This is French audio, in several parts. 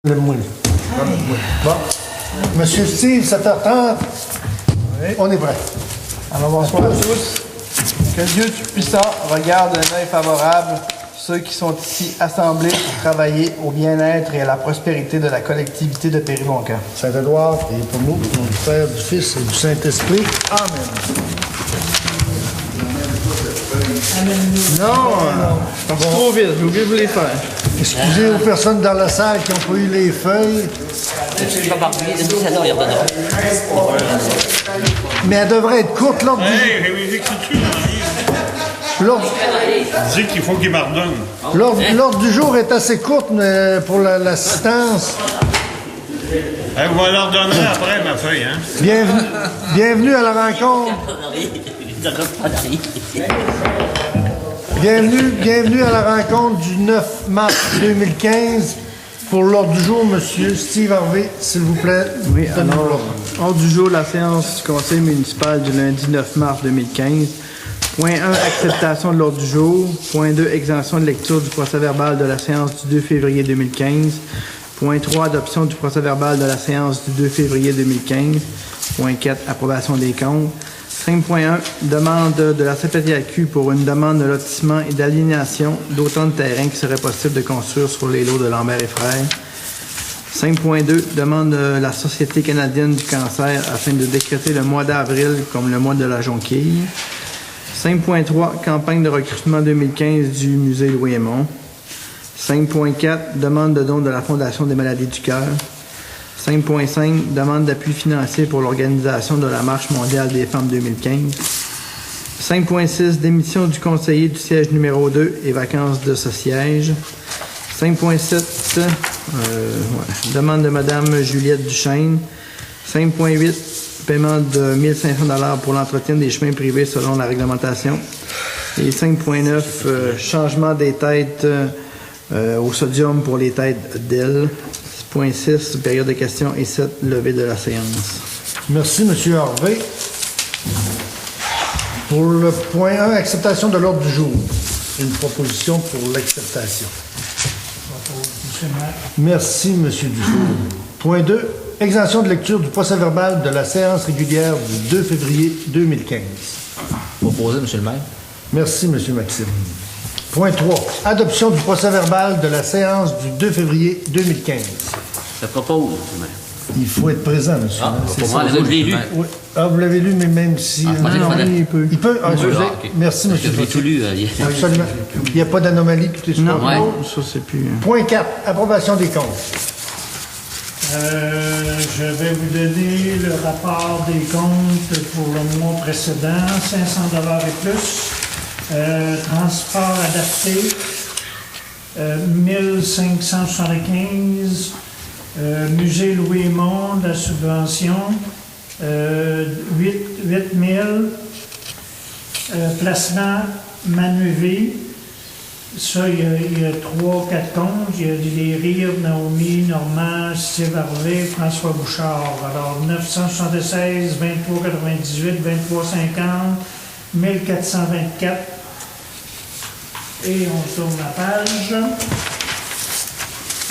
Le moule. Bon. Monsieur Steve, 7h30. Oui. On est prêt. Alors bonsoir à tous. Que Dieu Tout-Puissant regarde d'un œil favorable ceux qui sont ici assemblés pour travailler au bien-être et à la prospérité de la collectivité de Périboncan. Saint-Édouard, priez pour nous, au nom du Père, du Fils et du Saint-Esprit. Amen. Non, je suis trop vite, j'ai oublié de vous les faire. Excusez aux personnes dans la salle qui n'ont pas eu les feuilles. Mais elle devrait être courte, l'ordre Hey, révisez que c'est-tu dans le livre? Dis qu'il faut qu'il m'ordonne. L'ordre du jour est assez courte mais pour l'assistance. Hey, on va l'ordonner après, ma feuille, hein? Bienvenue à la rencontre. Bienvenue à la rencontre du 9 mars 2015. Pour l'ordre du jour, monsieur Steve Harvey, s'il vous plaît. Oui, alors, ordre du jour, la séance du conseil municipal du lundi 9 mars 2015. Point 1, acceptation de l'ordre du jour. Point 2, exemption de lecture du procès-verbal de la séance du 2 février 2015. Point 3, adoption du procès-verbal de la séance du 2 février 2015. Point 4, approbation des comptes. 5.1, demande de la CPTAQ pour une demande de lotissement et d'aliénation d'autant de terrain qu'il serait possible de construire sur les lots de Lambert et Frères. 5.2, demande de la Société canadienne du cancer afin de décréter le mois d'avril comme le mois de la jonquille. 5.3, campagne de recrutement 2015 du musée Louis Aymon. 5.4, demande de don de la Fondation des maladies du cœur. 5.5, demande d'appui financier pour l'organisation de la Marche mondiale des femmes 2015. 5.6, démission du conseiller du siège numéro 2 et vacances de ce siège. 5.7, demande de Mme Juliette Duchesne. 5.8, paiement de 1 500 $ pour l'entretien des chemins privés selon la réglementation. Et 5.9, changement des têtes au sodium pour les têtes d'ailes. 6.6, période de questions et 7, levée de la séance. Merci, M. Harvey. Pour le point 1, acceptation de l'ordre du jour. Une proposition pour l'acceptation. Merci, M. Dufour. Point 2, exemption de lecture du procès-verbal de la séance régulière du 2 février 2015. Proposé, M. le maire. Merci, M. Maxime. Point 3, adoption du procès-verbal de la séance du 2 février 2015. Je propose, M. le maire. Il faut être présent, monsieur. Pour moi, je l'ai lu. Oui. Ah, vous l'avez lu, mais même si... il peut. Il peut? Ah, excusez. ok. Merci, monsieur. J'ai tout lu. Absolument. Il n'y a pas d'anomalie, tout est Non, super. Ouais. ça c'est plus... Point 4, approbation des comptes. Je vais vous donner le rapport des comptes pour le mois précédent, 500 $ et plus. Transport adapté, 1575. Musée Louis Aymon, la subvention, 8 000. Placement Manuvé, ça, il y a 3-4 comptes. Il y a des Rires, Naomi, Normand, Steve Harvey, François Bouchard. Alors, 976, 23,98, 23,50, 1424. Et on tourne la page.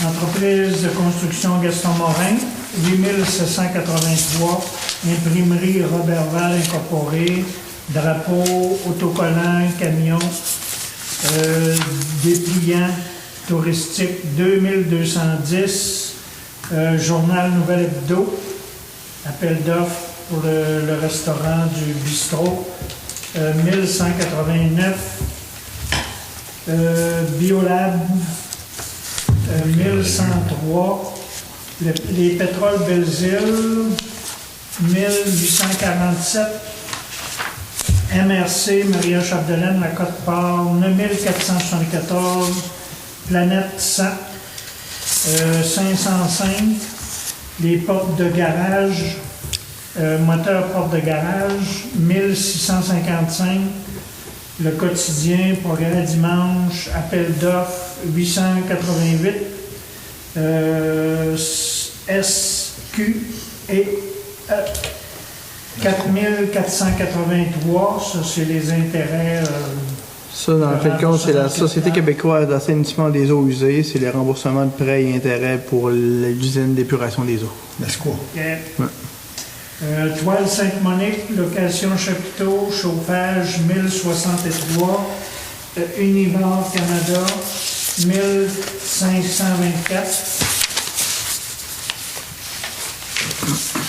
Entreprise de construction Gaston Morin, 8783. Imprimerie Robert Val Incorporée. Drapeau, autocollant, camion. Dépliant touristique, 2210. Journal Nouvelle Hebdo. Appel d'offres pour le restaurant du bistrot, 1189. Biolab, 1103. Les pétroles Belles-Îles, 1847. MRC, Maria Chapdelaine, la Côte-Port, 9474. Planète 100, 505. Les portes de garage, moteur porte de garage, 1655. Le quotidien, progrès dimanche, appel d'offres, 888. SQ et 4483, ça c'est les intérêts Ça, dans le fait de compte, c'est la Société québécoise d'assainissement des eaux usées. C'est les remboursements de prêts et intérêts pour l'usine d'épuration des eaux. N'est-ce quoi? OK. Ouais. Toile Sainte-Monique, location chapiteau, chauffage 1063. Univar Canada 1524.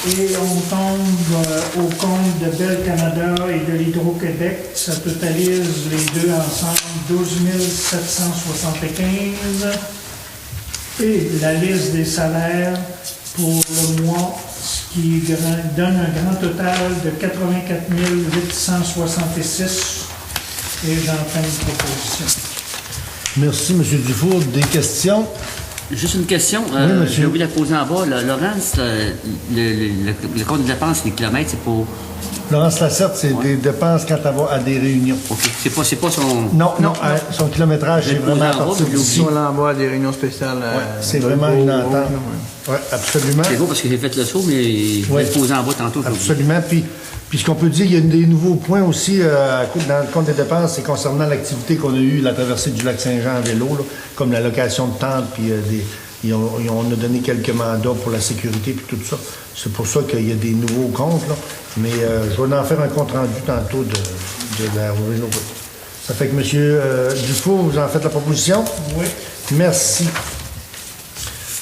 Et on tombe au compte de Bell Canada et de l'Hydro-Québec. Ça totalise les deux ensemble 12 775. Et la liste des salaires pour le mois, ce qui donne un grand total de 84 866. Et j'en fais une proposition. Merci, M. Dufour. Des questions? Juste une question. Oui, monsieur. J'ai oublié de la poser en bas. Laurence, le compte de dépenses, les kilomètres, c'est pour... Laurence Lacerte, c'est des dépenses quand elle va à des réunions. OK. C'est pas son... Non, son kilométrage, c'est vraiment à partir d'ici. On l'envoie à des réunions spéciales. C'est vraiment une entente. Oui, absolument. C'est beau parce que j'ai fait le saut, mais je vais le poser en bas tantôt. Absolument. Puis ce qu'on peut dire, il y a des nouveaux points aussi dans le compte des dépenses, c'est concernant l'activité qu'on a eue, la traversée du lac Saint-Jean en vélo, là, comme la location de tentes, puis on a donné quelques mandats pour la sécurité, puis tout ça. C'est pour ça qu'il y a des nouveaux comptes, là. Mais je vais en faire un compte-rendu tantôt de la vélo. Ça fait que M. Dufour, vous en faites la proposition? Oui. Merci.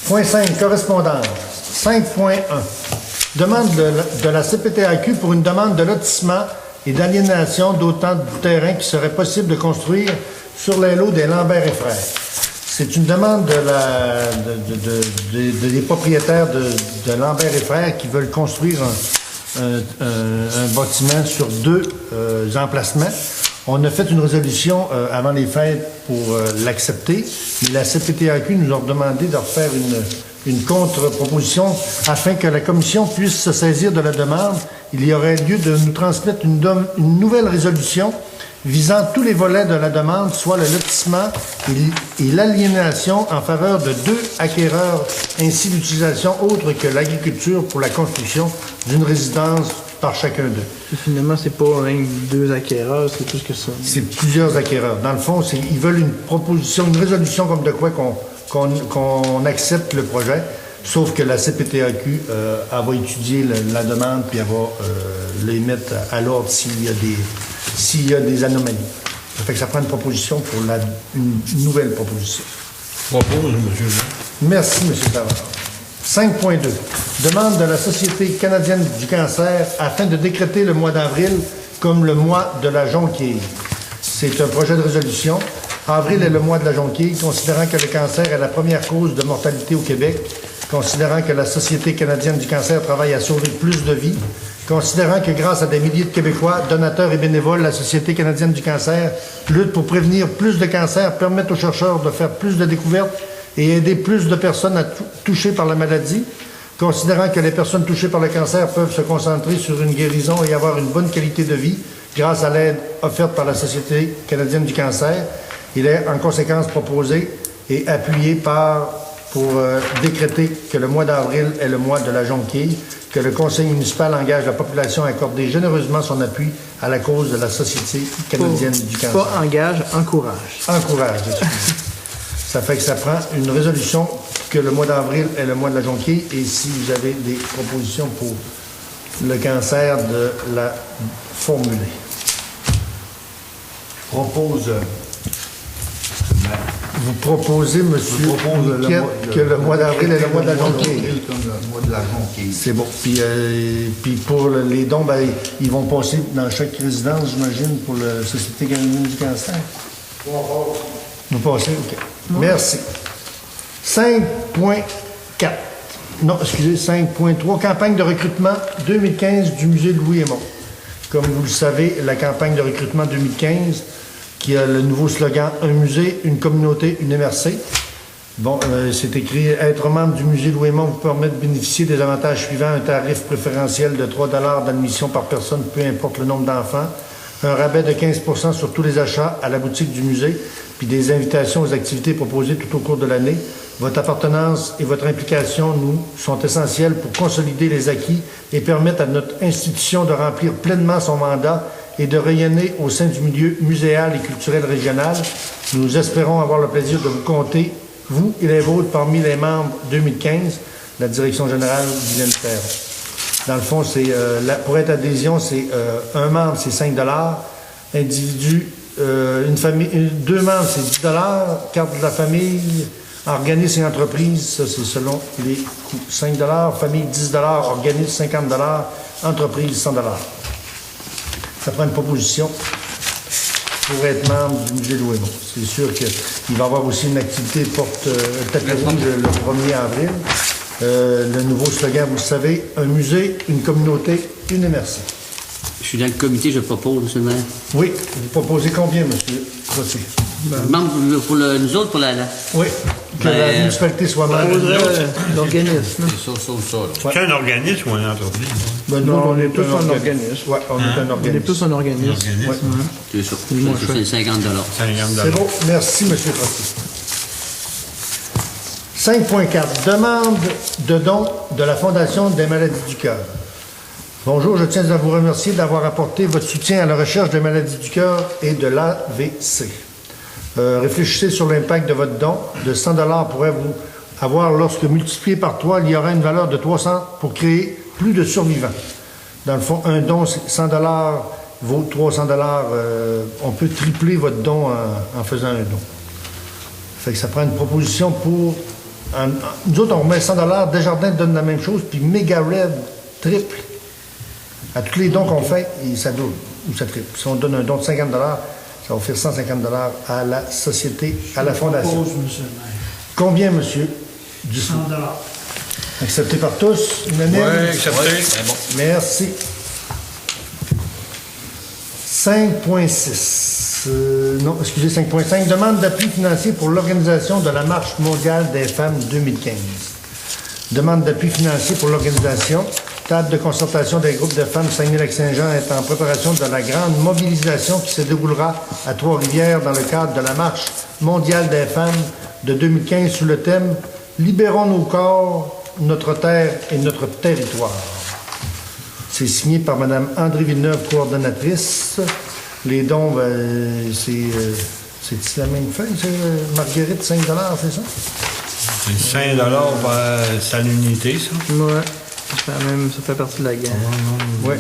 Point 5, correspondance. 5.1. Demande de la CPTAQ pour une demande de lotissement et d'aliénation d'autant de terrain qui serait possible de construire sur les lots des Lambert et Frères. C'est une demande des propriétaires de Lambert et Frères qui veulent construire un bâtiment sur deux emplacements. On a fait une résolution avant les fêtes pour l'accepter, mais la CPTAQ nous a demandé de refaire une contre-proposition afin que la commission puisse se saisir de la demande. Il y aurait lieu de nous transmettre une nouvelle résolution visant tous les volets de la demande, soit le lotissement et l'aliénation en faveur de deux acquéreurs, ainsi l'utilisation autre que l'agriculture pour la construction d'une résidence par chacun d'eux. Et finalement, c'est pas un deux acquéreurs, c'est plus que ça. C'est plusieurs acquéreurs. Dans le fond, ils veulent une résolution comme de quoi qu'on accepte le projet, sauf que la CPTAQ, elle va étudier la demande puis elle va les mettre à l'ordre s'il y a des anomalies. Ça fait que ça prend une proposition pour une nouvelle proposition. Propose, monsieur. Merci, M. Savard. 5.2. Demande de la Société canadienne du cancer afin de décréter le mois d'avril comme le mois de la jonquille. C'est un projet de résolution. Avril est le mois de la jonquille, considérant que le cancer est la première cause de mortalité au Québec, considérant que la Société canadienne du cancer travaille à sauver plus de vies, considérant que grâce à des milliers de Québécois, donateurs et bénévoles, la Société canadienne du cancer lutte pour prévenir plus de cancers, permettre aux chercheurs de faire plus de découvertes et aider plus de personnes touchées par la maladie, considérant que les personnes touchées par le cancer peuvent se concentrer sur une guérison et avoir une bonne qualité de vie grâce à l'aide offerte par la Société canadienne du cancer. Il est en conséquence proposé et appuyé pour décréter que le mois d'avril est le mois de la jonquille, que le conseil municipal engage la population à accorder généreusement son appui à la cause de la Société canadienne du cancer. Pas engage, encourage. Encourage, ça fait que ça prend une résolution que le mois d'avril est le mois de la jonquille, et si vous avez des propositions pour le cancer, de la formuler. Vous proposez, monsieur, que le mois d'avril est le mois de la jonquille. C'est bon. Puis pour les dons, ils vont passer dans chaque résidence, j'imagine, pour la Société canadienne du cancer. Vous passez, OK. Merci. 5.4. Non, excusez, 5.3. Campagne de recrutement 2015 du musée Louis-Aymon. Comme vous le savez, la campagne de recrutement 2015, qui a le nouveau slogan « Un musée, une communauté, une MRC ». Bon, c'est écrit « Être membre du musée Louis-Aymon vous permet de bénéficier des avantages suivants. Un tarif préférentiel de 3 $ d'admission par personne, peu importe le nombre d'enfants. Un rabais de 15 % sur tous les achats à la boutique du musée, puis des invitations aux activités proposées tout au cours de l'année. Votre appartenance et votre implication, sont essentielles pour consolider les acquis et permettre à notre institution de remplir pleinement son mandat et de rayonner au sein du milieu muséal et culturel régional. Nous espérons avoir le plaisir de vous compter, vous et les vôtres, parmi les membres 2015, la direction générale Guylaine Ferron. Dans le fond, pour être adhésion, c'est un membre, c'est 5 $, individu, une famille, deux membres, c'est 10 $, carte de la famille, organisme et entreprise, ça c'est selon les coûts. 5 $, famille 10 $, organisme 50 $, entreprise 100 $. Ça prend une proposition pour être membre du musée Louis-Bon. C'est sûr qu'il va y avoir aussi une activité porte tapis rouge le 1er avril. Le nouveau slogan, vous le savez, un musée, une communauté, une immersion. Je suis dans le comité, je propose, monsieur le maire. Oui, vous proposez combien, monsieur Crotty? Membre pour nous autres, pour la... Oui, que la municipalité soit membre. L'organisme. C'est un organisme ou une entreprise? Non, on est tous un organisme. Oui, on est un On est organisme. tous un organisme. Ouais. C'est ça. C'est 50 $. 50 $. C'est bon, merci, monsieur Crotty. 5.4. Demande de dons de la Fondation des maladies du cœur. Bonjour, je tiens à vous remercier d'avoir apporté votre soutien à la recherche des maladies du cœur et de l'AVC. Réfléchissez sur l'impact de votre don. De 100 $ pourrait vous avoir, lorsque multiplié par 3, il y aura une valeur de 300 pour créer plus de survivants. Dans le fond, un don, 100 $ vaut 300 $. On peut tripler votre don en faisant un don. Fait que ça prend une proposition pour... nous autres, on remet 100 $. Desjardins donne la même chose, puis Mega Red triple. À tous les dons qu'on fait, ça double ou ça triple. Si on donne un don de 50 $, ça va faire 150 $ à la société, à la fondation. Propose, monsieur le maire. Combien, monsieur Dussault? 100 $. Accepté par tous? Unanime? Oui, accepté. Merci. 5.6. Non, excusez, 5.5. Demande d'appui financier pour l'organisation de la Marche mondiale des femmes 2015. Demande d'appui financier pour l'organisation. Table de concertation des groupes de femmes Saguenay-Lac-Saint-Jean est en préparation de la grande mobilisation qui se déroulera à Trois-Rivières dans le cadre de la Marche mondiale des femmes de 2015 sous le thème « Libérons nos corps, notre terre et notre territoire ». C'est signé par Mme André Villeneuve, coordonnatrice. Les dons, c'est la même feuille, c'est Marguerite, 5 $, c'est ça? C'est 5 $ par l'unité, ça. Ouais. Ça fait partie de la guerre. Oui.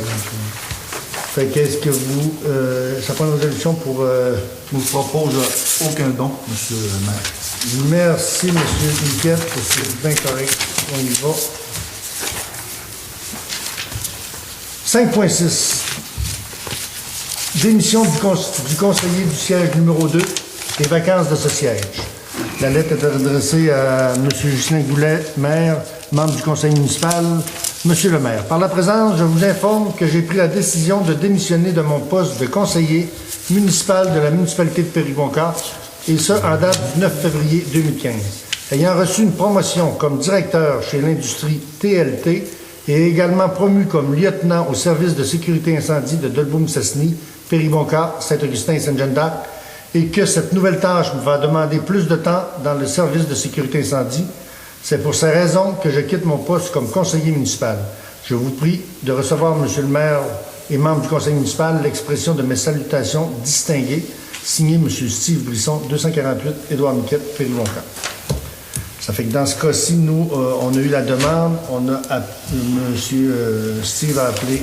Fait qu'est-ce que vous... ça prend une résolution pour... Je vous propose aucun don, monsieur le maire. Merci, monsieur Niquette, c'est bien correct. On y va. 5.6. Démission du conseiller du siège numéro 2 et vacances de ce siège. La lettre est adressée à M. Ghislain Goulet, maire, membre du conseil municipal. Monsieur le maire, par la présence, je vous informe que j'ai pris la décision de démissionner de mon poste de conseiller municipal de la municipalité de Péribonka, et ce, en date du 9 février 2015. Ayant reçu une promotion comme directeur chez l'industrie TLT et également promu comme lieutenant au service de sécurité incendie de Dolbeau-Mistassini, Péribonka, Saint-Augustin et Sainte-Jeanne-d'Arc, et que cette nouvelle tâche me va demander plus de temps dans le service de sécurité incendie, c'est pour ces raisons que je quitte mon poste comme conseiller municipal. Je vous prie de recevoir, monsieur le maire et membre du conseil municipal, l'expression de mes salutations distinguées, signé M. Steve Brisson, 248, Édouard Niquette, Péribonka. Ça fait que dans ce cas-ci, nous, on a eu la demande, M. Steve a appelé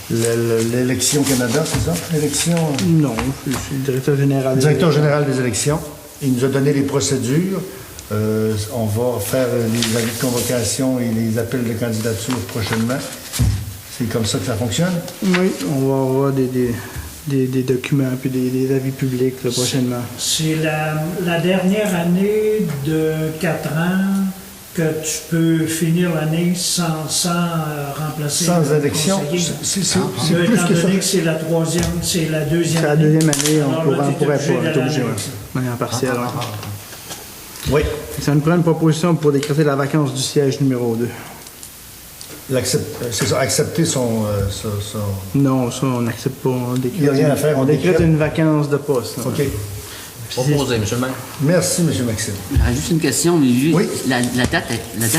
l'élection Canada, c'est ça? L'élection... Non, je suis le directeur général. Le directeur général des élections. Il nous a donné les procédures. On va faire les avis de convocation et les appels de candidature prochainement. C'est comme ça que ça fonctionne? Oui, on va avoir des documents puis des avis publics là, prochainement. C'est la dernière année de 4 ans que tu peux finir l'année sans remplacer Sans le élection? conseiller. C'est plus Étant que ça. donné que c'est la troisième, c'est la deuxième C'est la année. deuxième année, Alors on là, t'es pourrait obligé pas d'aller être à obligé, l'élection. de manière partielle. Oui. Ça nous prend une proposition pour décréter la vacance du siège numéro 2. C'est ça, accepter son... Non, ça, on n'accepte pas. Il n'y a rien à faire, On on décrète décrète. une vacance de poste. là. OK. Proposé, monsieur le maire. Merci, M. Maxime. Juste une question, mais lui, Oui. la date,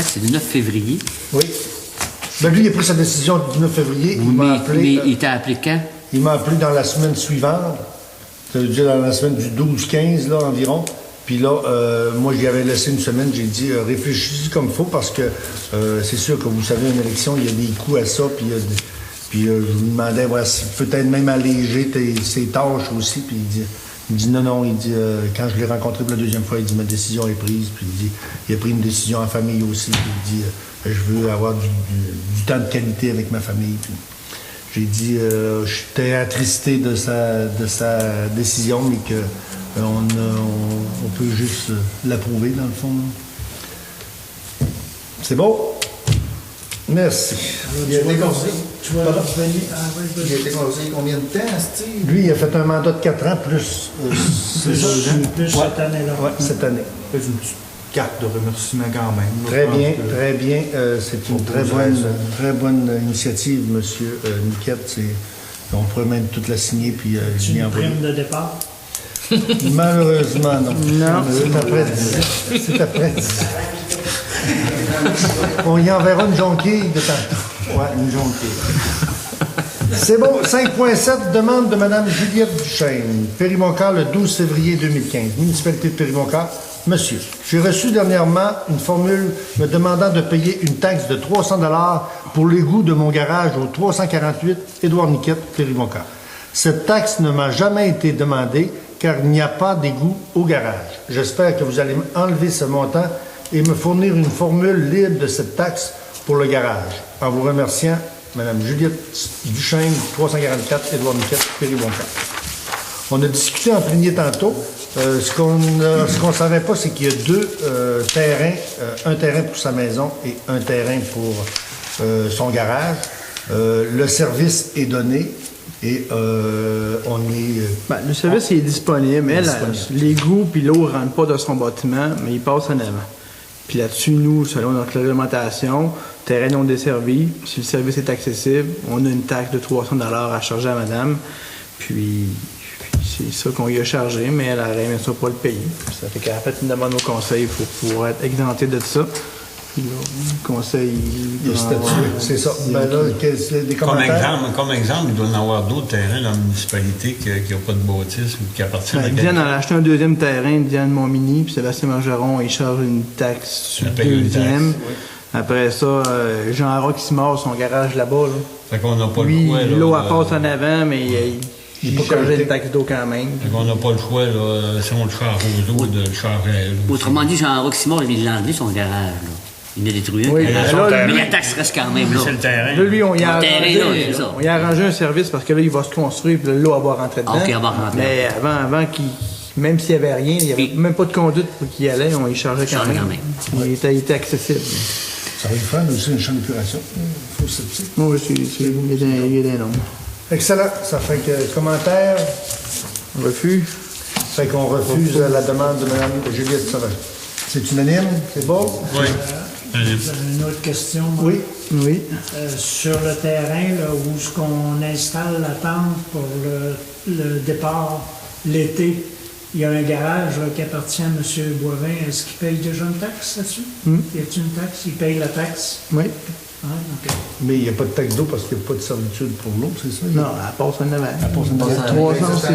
c'est le 9 février. Oui. Ben lui, il a pris sa décision du 9 février. Il m'a appelé... mais il t'a appelé quand? Il m'a appelé dans la semaine suivante, ça veut dire dans la semaine du 12-15 là, environ. Puis là, moi, j'y avais laissé une semaine, j'ai dit réfléchissez comme il faut parce que c'est sûr que vous savez, une élection, il y a des coûts à ça, puis je lui demandais si peut-être même alléger ses tâches aussi, puis il dit non, il dit quand je l'ai rencontré pour la deuxième fois, il dit ma décision est prise, puis il dit il a pris une décision en famille aussi, puis il dit je veux avoir du temps de qualité avec ma famille. Puis j'ai dit j'étais attristé de sa décision, mais que on peut juste l'approuver dans le fond. C'est beau? Merci. Il a été conseillé. Tu vas revenir. Il a été conseillé combien de temps, Steve? Lui, il a fait un mandat de 4 ans plus Plus cette année-là. Ouais, cette année. Fait une petite carte de remerciement quand même. Très bien, très bien. C'est une très bonne initiative, M. Niquette. On pourrait même toute la signer puis C'est l'y une envoyer. prime de départ. Malheureusement, non. Non. C'est après 10. C'est après 10. On y enverra une jonquille de tantôt. Ouais, une jonquille. C'est bon. 5.7, demande de Mme Juliette Duchesne. Périmoncal, le 12 février 2015. Municipalité de Périmoncal. Monsieur, j'ai reçu dernièrement une formule me demandant de payer une taxe de 300 $ pour l'égout de mon garage au 348 Édouard Niquette, Périmoncal. Cette taxe ne m'a jamais été demandée car il n'y a pas d'égout au garage. J'espère que vous allez enlever ce montant et me fournir une formule libre de cette taxe pour le garage. En vous remerciant, Mme Juliette Duchesne, 344 Édouard Niquette, Périmoncal. On a discuté en plénier tantôt. Ce qu'on ne savait pas, c'est qu'il y a deux terrains, un terrain pour sa maison et un terrain pour son garage. Le service est donné et on est... Le service il est disponible. L'égout puis l'eau ne rentrent pas dans son bâtiment, mais il passe en avant. Puis là-dessus, nous, selon notre réglementation, terrain non desservi, si le service est accessible, on a une taxe de 300 $ à charger à madame. Puis c'est ça qu'on lui a chargé, mais elle n'aurait ça pas le payer. Ça fait qu'elle a fait une demande au conseil pour pouvoir être exempté de ça. Puis là, le conseil... Il est statué, c'est ça. Ben là, des commentaires? Comme exemple, il doit y en avoir d'autres terrains dans la municipalité qui n'ont pas de bâtisse ou qui appartiennent à Diane a acheté un deuxième terrain, Diane Montmini, puis Sébastien Margeron, il charge une taxe sur le deuxième. Après ça, Jean Hara qui se mord son garage là-bas. Là. Fait qu'on n'a pas Lui, le choix. l'eau elle passe en avant, mais il chargeait une taxe d'eau quand même. Fait qu'on n'a pas le choix, là, si on le charge aux autres, de le charger à elle. Autrement dit, Jean Roximore, il l'a enlevé son garage. Là. Il l'a détruit. Oui, Mais Mais la taxe reste quand même là. C'est le terrain. Là, lui, on y a arrangé un service parce que là, il va se construire, puis l'eau va rentrer dedans. OK, elle va rentrer. Mais avant qu'il... Même s'il n'y avait rien, il n'y avait même pas de conduite pour qu'il y allait, on y chargeait quand même. Il était accessible. Ça va lui faire aussi une chambre d'épuration. Il faut septique. Oui, il est d'un nom. Excellent. Ça fait que commentaire. Refus. Ça fait qu'on refuse la demande de Mme Juliette Sauvage. C'est unanime? C'est beau? Oui. Vous avez une autre question? Moi? Oui. Oui. Sur le terrain, là, où est-ce qu'on installe la tente pour le départ l'été, il y a un garage là, qui appartient à M. Boivin. Est-ce qu'il paye déjà une taxe là-dessus? Y a-t-il une taxe? Il paye la taxe? Oui. Ah, OK. Mais il n'y a pas de taxe d'eau parce qu'il n'y a pas de servitude pour l'eau, c'est ça? Non, elle passe en avant. Elle passe en avant. 300 aussi.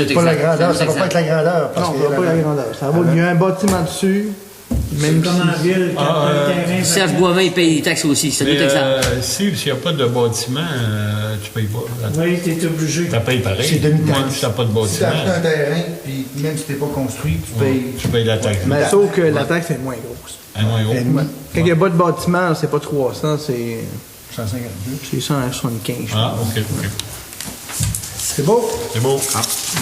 C'est pas la grandeur, ça ne va pas être la grandeur. Parce Non, qu'il y ça a va pas la grandeur. Ça va, il y a un bâtiment dessus. Même comme en ville, quand un terrain... Serge Boivin, il paye les taxes aussi. C'est tout exemple. S'il n'y a pas de bâtiment, tu ne payes pas. Oui, tu es obligé. Tu payes pareil. C'est demi-taxe. Même si tu n'as pas de Si tu bâtiment. as acheté un terrain, puis même si tu n'es pas construit, tu payes. Tu payes la taxe. Mais sauf que la taxe est moins grosse. À moins haut. Quand il n'y a pas de bâtiment, c'est pas 300, c'est 152. 175. Ah, OK. C'est beau? C'est beau.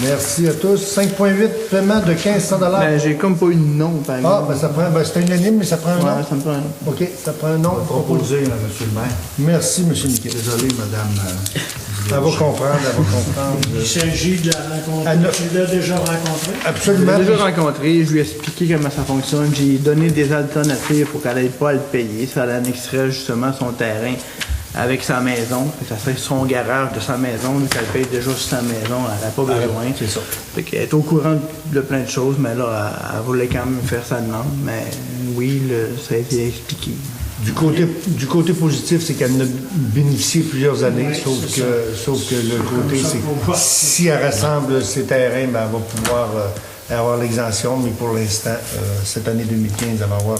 Merci à tous. 5.8, paiement de 1500 $. Ben, j'ai comme pas eu de nom, par exemple. Ah, ben ça prend, c'était unanime, mais ça prend un nom. Ouais, ça me prend un nom. OK, ça prend un nom. Proposé, monsieur le maire. Merci, M. Niquet. Désolé, madame. Elle va comprendre, elle va comprendre. Il s'agit de la rencontrer. Elle a- Tu l'as déjà rencontré? Je Absolument. l'ai déjà rencontré, je lui ai expliqué comment ça fonctionne, j'ai donné des alternatives pour qu'elle n'aille pas à le payer. Ça annexerait justement son terrain avec sa maison, puis ça serait son garage de sa maison, vu qu'elle paye déjà sur sa maison, elle n'a pas besoin. c'est ça. Fait qu'elle est au courant de plein de choses, mais là, elle voulait quand même faire sa demande, mais oui, ça a été expliqué. Du côté positif, c'est qu'elle en a bénéficié plusieurs années, sauf que le côté, c'est que si elle rassemble ses terrains, ben, elle va pouvoir avoir l'exemption, mais pour l'instant, cette année 2015, elle va avoir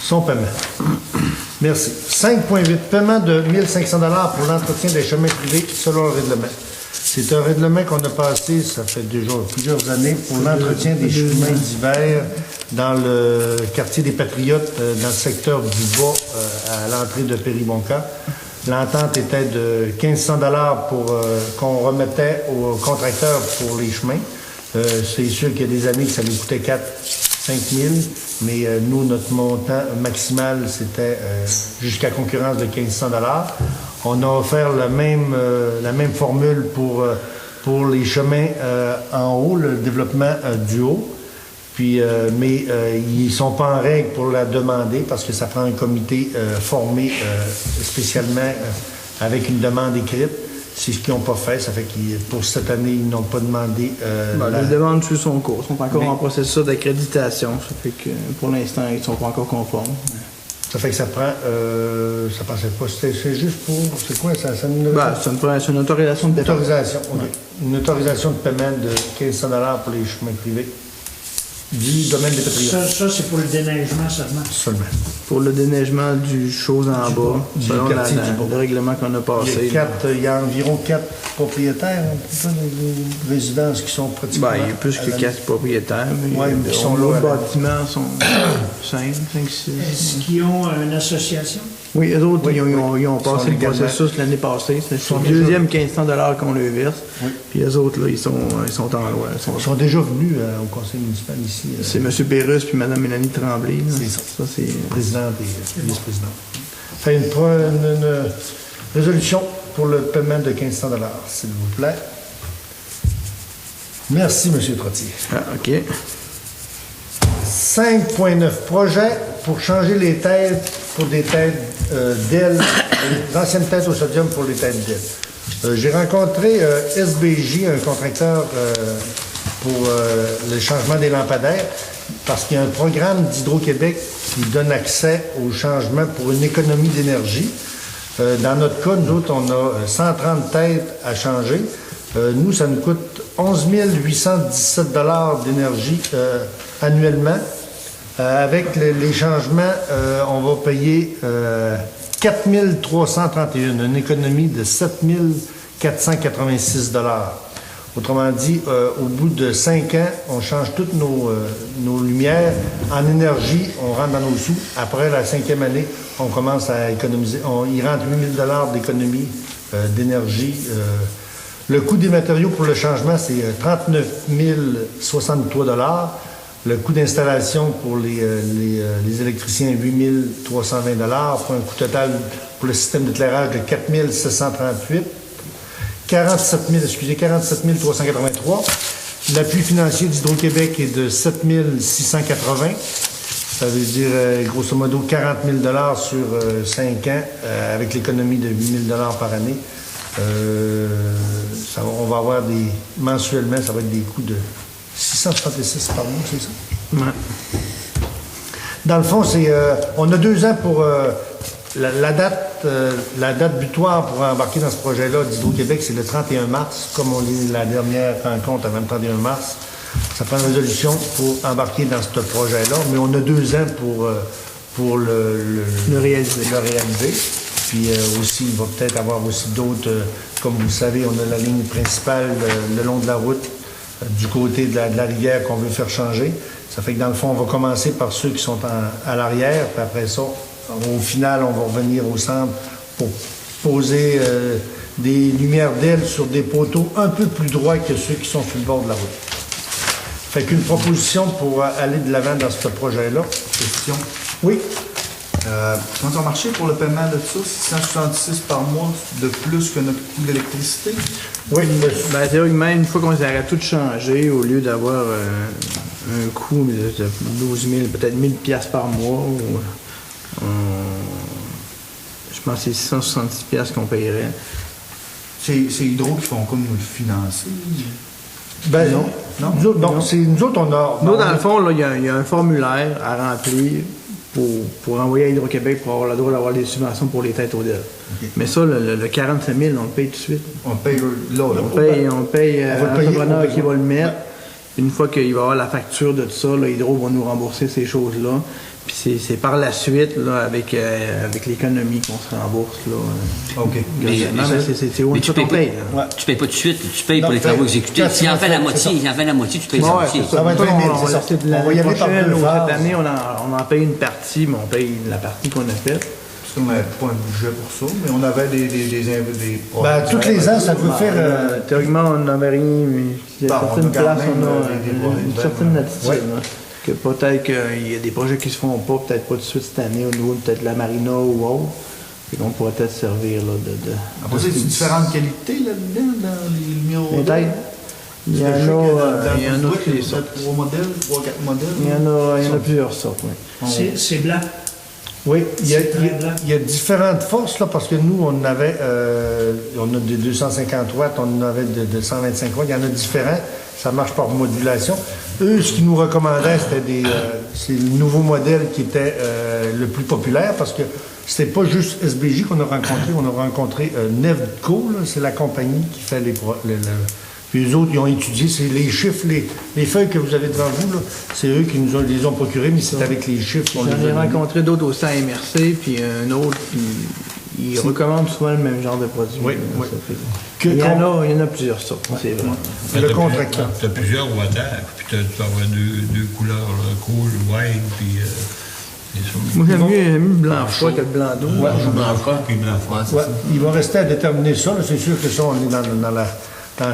son paiement. Merci. 5.8, paiement de 1 500 $ pour l'entretien des chemins privés selon le règlement. C'est un règlement qu'on a passé, ça fait déjà plusieurs années, pour l'entretien des chemins d'hiver dans le quartier des Patriotes, dans le secteur du Bas, à l'entrée de Péribonka. L'entente était de 1 500 $ qu'on remettait aux contracteurs pour les chemins. C'est sûr qu'il y a des années que ça lui coûtait 4 5 000, mais nous, notre montant maximal, c'était jusqu'à concurrence de 1 500 $. On a offert la même formule pour les chemins en haut, le développement du haut. Puis, mais ils ne sont pas en règle pour la demander parce que ça prend un comité formé spécialement avec une demande écrite. C'est ce qu'ils n'ont pas fait. Ça fait que pour cette année, ils n'ont pas demandé... Les demandes suivent son cours. Ils sont encore en processus d'accréditation. Ça fait que pour l'instant, ils ne sont pas encore conformes. Ça fait que ça prend... ça passait pas... C'est juste pour... C'est quoi ça? C'est une autorisation de dépôt. Autorisation, OK. Une autorisation de paiement de 1 500 $ pour les chemins privés du domaine des Patriotes. Ça c'est pour le déneigement seulement. Seulement. Pour le déneigement du chose en bas, du selon quartier du bas. le règlement qu'on a passé. Il y a environ 4 propriétaires, de résidences qui sont pratiquement... Il y a plus que 4 propriétaires, mais qui sont l'autre là. bâtiment sont 5, 6. Est-ce qu'ils ont une association? Oui, eux autres, ils ont Ils sont passé le légalement. processus l'année passée. C'est le déjà- deuxième 1 500 $ qu'on leur verse. Oui. Puis eux autres, là, ils sont en loi. Ils sont déjà venus au conseil municipal ici. C'est M. Pérus puis Mme Mélanie Tremblay. Là. C'est ça. C'est... Président et vice-président. Fait une résolution pour le paiement de 1 500 $, s'il vous plaît. Merci, M. Trottier. OK. 5.9, projet pour changer les têtes pour des têtes d'ailes, les anciennes têtes au sodium pour les têtes d'ailes. J'ai rencontré SBJ, un contracteur pour le changement des lampadaires, parce qu'il y a un programme d'Hydro-Québec qui donne accès au changement pour une économie d'énergie. Dans notre cas, nous autres, on a 130 têtes à changer. Nous, ça nous coûte 11 817 $ d'énergie annuellement. Avec les changements, on va payer 4 331, une économie de 7 486 $. Autrement dit, au bout de 5 ans, on change toutes nos lumières en énergie, on rentre dans nos sous. Après la 5e année, on commence à économiser. Il rentre 8 000 $ d'économie d'énergie. Le coût des matériaux pour le changement, c'est 39 063 $. Le coût d'installation pour les électriciens, 8 320 $, pour un coût total pour le système d'éclairage de 4 738 47 383. L'appui financier d'Hydro-Québec est de 7 680. Ça veut dire, grosso modo, 40 000 $ sur 5 ans, avec l'économie de 8 000 $ par année. On va avoir mensuellement, ça va être des coûts de 666 par mois, c'est ça? Ouais. Dans le fond, on a 2 ans pour la date butoir pour embarquer dans ce projet-là d'Hydro-Québec, c'est le 31 mars, comme on dit la dernière rencontre avant le 31 mars. Ça prend une résolution pour embarquer dans ce projet-là, mais on a 2 ans pour le réaliser. Puis aussi, il va peut-être avoir aussi d'autres, comme vous le savez, on a la ligne principale le long de la route, du côté de la rivière qu'on veut faire changer. Ça fait que dans le fond, on va commencer par ceux qui sont à l'arrière, puis après ça, au final, on va revenir au centre pour poser des lumières d'aile sur des poteaux un peu plus droits que ceux qui sont sur le bord de la route. Fait qu'une proposition pour aller de l'avant dans ce projet-là. Question. Oui. Comment ça a marché pour le paiement de ça? 666 par mois de plus que notre coût d'électricité? Oui, théoriquement, une fois qu'on aurait tout changé, au lieu d'avoir un coût de 12 000, peut-être 1 000 $ par mois, je pense que c'est 666 $ qu'on paierait. C'est Hydro qui font comme nous le financer? Non. Nous autres, on a... Nous, dans le fond, là, il y a un formulaire à remplir. pour envoyer à Hydro-Québec pour avoir le droit d'avoir des subventions pour les têtes aux DEL. Mais ça, le 45 000, on le paye tout de suite. On paye là. On paye On va le payer l'entrepreneur qui complètement. va le mettre. Une fois qu'il va avoir la facture de tout ça, là, Hydro va nous rembourser ces choses-là. Puis c'est par la suite, là, avec l'économie qu'on se rembourse. Là, OK. graduellement, mais c'est où mais on paye. Là. Tu payes pas tout de suite, tu payes Non, pour les tu payes travaux exécutés. quand S'il tu en vas fait la faire, moitié, tu payes Ouais, ça moitié. c'est ça. Ça va être 20 000, c'est ça. C'est On va y aller par prochaine deux ou phases. cette année, on en paye une partie, mais on paye la partie qu'on a faite. Parce qu'on n'avait pas un budget pour ça, mais on avait des Ben, tous les ans, ça peut faire... Théoriquement, on n'avait rien, mais il y a Bon, certaines on a quand places, même, on a des une certaine attitude. Ouais. Là. Que peut-être qu'il y a des projets qui se font pas, peut-être pas tout de suite cette année, au niveau de peut-être la marina ou autre. Puis qu'on pourrait peut-être servir là, Après ça, il y a différentes qualités là-dedans, dans les numéros. Peut-être. Il y en a qui les sortent. 3 modèles, 3-4 modèles. Il y en a plusieurs sortes, oui. C'est blanc. Oui, il y a- C'est très blanc. il y a différentes forces, là, parce que nous, on avait, on a des 250 watts, on en avait de 125 watts, il y en a différents, ça marche par modulation. Eux, ce qu'ils nous recommandaient, c'était c'est le nouveau modèle qui était le plus populaire, parce que c'était pas juste SBJ qu'on a rencontré, on a rencontré Nevco, là, c'est la compagnie qui fait puis eux autres, ils ont étudié, c'est les chiffres, les feuilles que vous avez devant vous, là, c'est eux qui les ont procurées, mais c'est avec les chiffres qu'on les J'en a ai donnés. rencontré d'autres au sein MRC, puis un autre, puis ils recommandent souvent le même genre de produit. Oui, là, oui. ça fait- Que il qu'on- y en a plusieurs sortes, c'est vrai. Le contracteur. Tu as plusieurs wattages, puis tu peux avoir deux couleurs, là, cool, white, puis c'est ça. Moi, j'aime mieux le blanc froid que le blanc d'eau. Ouais, blanc froid, puis blanc froid. Ouais, il va rester à déterminer ça. là. C'est sûr que ça, on est dans la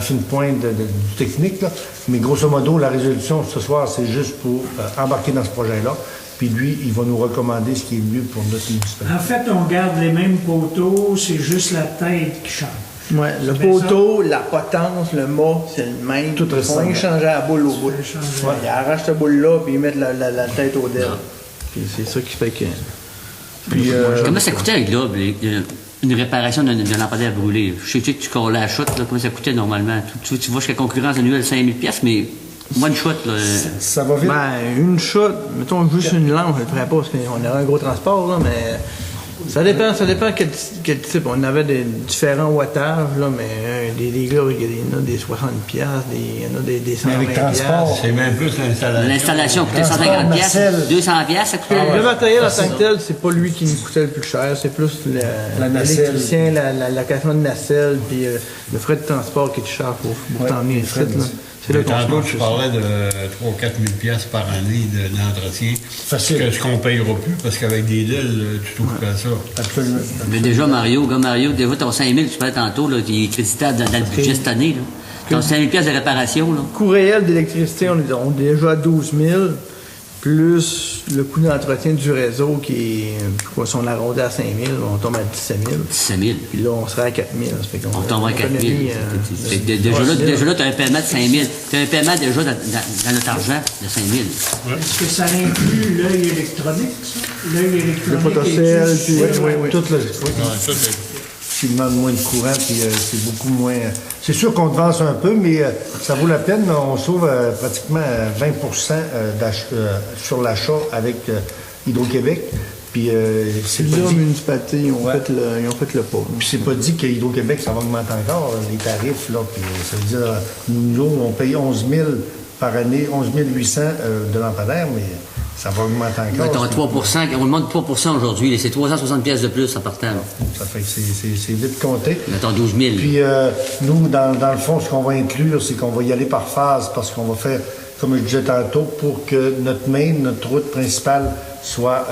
fine pointe du technique. Là. Mais grosso modo, la résolution ce soir, c'est juste pour embarquer dans ce projet-là. Puis lui, il va nous recommander ce qui est le mieux pour notre municipalité. En fait, on garde les mêmes poteaux, c'est juste la tête qui change. Ouais, le bien poteau, la potence, le mât, c'est le même. Tout Ils font ressemble. rien changer la boule au bout. changer. Ouais, ils arrachent cette boule-là, puis ils mettent la tête au DEL. Puis c'est ça qui fait que... Puis, Comment ça coûtait avec Globe, une réparation d'un lampadaire brûlé? Je sais que tu colles la chute, là, comment ça coûtait normalement? Tu vois jusqu'à concurrence annuelle 5 000 $, mais one shot, là, Ça va vite. ben, une shot, mettons juste une lampe, je ne le ferais pas parce qu'on aurait un gros transport, là, mais ça dépend quel type. On avait des différents wattages, là, mais des gars, il y en a des 60 $, il y en a des 120 avec transport. C'est même plus l'installation. l'installation coûtait Transport, 150 nacelle. $, 200 $, ça coûtait. Le matériel en tant que tel, c'est pas lui qui nous coûtait le plus cher, c'est plus La nacelle. l'électricien, la location de nacelle, puis le frais de transport qui est cher pour Ouais, t'emmener les ici. frais de- là. C'est là Mais qu'on se tantôt, mange tu ça. parlais de 3 4 000 $ par année d'entretien. Facile. Ce qu'on ne payera plus, parce qu'avec des DEL, tu trouves pas ça. Absolument. Mais déjà, Mario, déjà, ton 5 000, tu parlais tantôt, là, il est créditable dans le budget cette année, là. Ton 5 000 $ de réparation, là. Coût réel d'électricité, on est déjà à 12 000, plus le coût d'entretien du réseau qui est, quoi, si on l'arrondit à 5 000, on tombe à 17 000. 17 000. Puis là, on serait à 4 000. Ça fait qu'on On tombe à 4 000. économie, Déjà là, tu as un paiement de 5 000. Tu as un paiement déjà dans notre argent de 5 000. Est-ce que ça inclut l'œil électronique, ça? L'œil le électronique. photocell, est puis... juste- Tout le, Ouais, ça, c'est- qui demande moins de courant, puis c'est beaucoup moins... c'est sûr qu'on devance un peu, mais ça vaut la peine. On sauve pratiquement 20 sur l'achat avec Hydro-Québec. Puis c'est pas Plusieurs dit, municipalités ils ont, Ouais. ils ont fait le pas. puis c'est pas dit que Hydro-Québec, ça va augmenter encore, les tarifs. Là, puis ça veut dire, nous, on paye 11 000 par année, 11 800 de lampadaires, mais ça va augmenter encore. Mettons 3 on demande 3 aujourd'hui. C'est 360 $ de plus en partant. Là. Ça fait que c'est vite compté. Mettons 12 000. Puis nous, dans le fond, ce qu'on va inclure, c'est qu'on va y aller par phase parce qu'on va faire, comme je disais tantôt, pour que notre route principale soit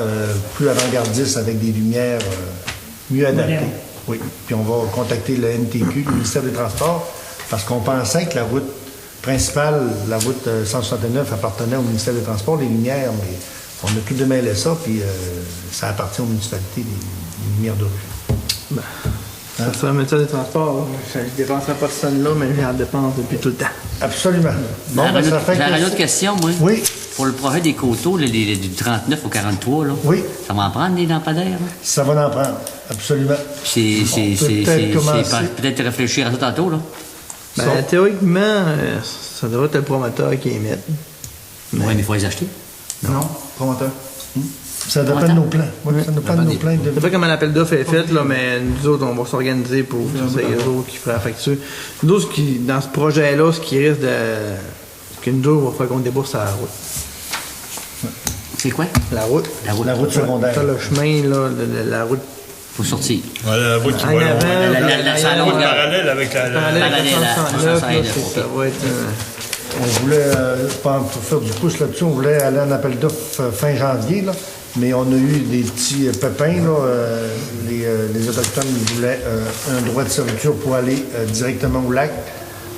plus avant-gardiste avec des lumières mieux adaptées. Moderne. Oui. Puis on va contacter le NTQ, le ministère des Transports, parce qu'on pensait que la route principale, la route 169, appartenait au ministère des Transports, les lumières, mais on a tout démêlé ça, puis ça appartient aux municipalités, les lumières de rue. Ça serait un métier des transports. Je ne dépenserai pas ce là mais j'en dépense depuis tout le temps. Absolument. Bon, ben, ça fait J'aurais une autre que... question, moi. Oui. Pour le projet des coteaux, du 39 au 43, là, Oui. ça va en prendre des lampadaires. Là? Ça va en prendre, absolument. C'est On peut peut-être commencer. peut-être réfléchir à ça tantôt. Là. Ben, Ça- théoriquement, ça devrait être le promoteur qui émette. Oui, mais il faut les acheter. Non, promoteur. Ça dépend de nos plans. Oui, ça dépend de nos plans. Je sais pas comment l'appel d'offres est fait, là, mais nous autres, on va s'organiser pour c'est eux autres qui feraient la facture. Nous autres, dans ce projet-là, ce qui risque de. Que nous autres, il va falloir qu'on débourse à la route. C'est quoi? La route. La route secondaire. Ça, le chemin, là, la route. Faut sortir. Voilà, la route qui En va loin. avant, La route parallèle avec la... parallèle à Parallèle à 469, là, 469, ça va être. On voulait, pour faire du pouce là-dessus, on voulait aller en appel d'offres fin janvier, là, mais on a eu des petits pépins. Là, les Autochtones voulaient un droit de serviture pour aller directement au lac.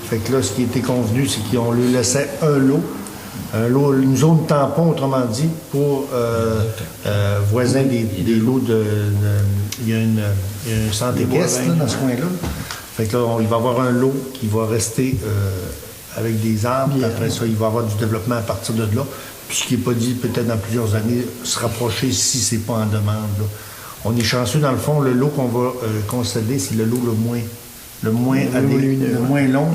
Fait que là, ce qui était convenu, c'est qu'on lui laissait un lot, une zone tampon, autrement dit, pour voisins des lots de... Il y a un centre équestre là, dans ce coin-là. Fait que là, il va y avoir un lot qui va rester avec des arbres. Puis après ça, il va y avoir du développement à partir de là. Puis ce qui n'est pas dit, peut-être dans plusieurs années, se rapprocher si c'est pas en demande. Là. On est chanceux, dans le fond, le lot qu'on va concéder, c'est le lot le moins long,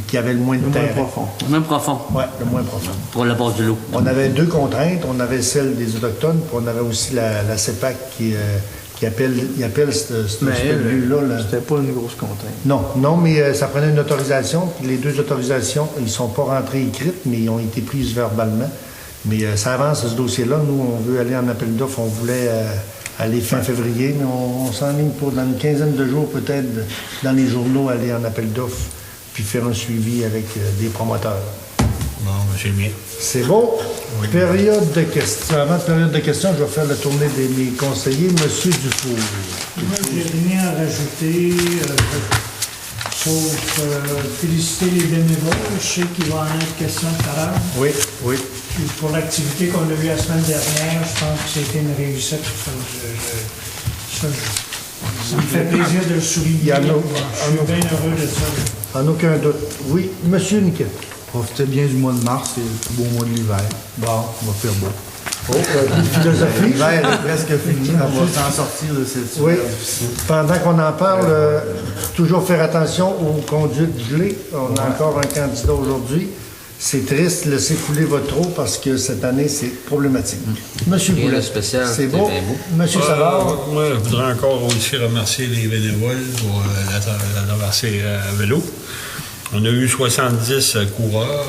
qui avait le moins de terre. Le moins profond. Oui, le moins profond. Pour la base de l'eau. On avait deux contraintes. On avait celle des Autochtones, puis on avait aussi la CEPAC qui appelle ce lieu-là. C'était pas une grosse contrainte. Non, mais ça prenait une autorisation. Puis les deux autorisations, ils ne sont pas rentrés écrites, mais ils ont été prises verbalement. Mais ça avance, ce dossier-là. Nous, on veut aller en appel d'offres. On voulait aller fin février, mais on s'enligne pour, dans une quinzaine de jours, peut-être, dans les journaux, aller en appel d'offres, puis faire un suivi avec des promoteurs. Bon, c'est bien. C'est bon. Oui. Période de questions. Avant de période de questions, je vais faire la tournée de mes conseillers. Monsieur Dufour. Moi, j'ai rien à rajouter, sauf féliciter les bénévoles. Je sais qu'il va en être question tout à l'heure. Oui. Puis pour l'activité qu'on a eue la semaine dernière, je pense que c'était une réussite. Ça me fait plaisir de le souligner. Il y en a- Je suis bien heureux de ça. En aucun doute. Oui, Monsieur Niquet. Profitez bien du mois de mars, c'est le plus beau mois de l'hiver. Bon. On va faire beau. Oh, philosophie. L'hiver est presque fini, on va s'en sortir de cette Oui. super difficile. Pendant qu'on en parle, toujours faire attention aux conduites gelées. On a encore un candidat aujourd'hui. C'est triste, laissez couler votre eau parce que cette année, c'est problématique. Monsieur Rien Boulet, de spécial, c'est c'est beau. bien beau. Monsieur Savard, Moi, je voudrais encore aussi remercier les bénévoles pour la traversée à vélo. On a eu 70 coureurs.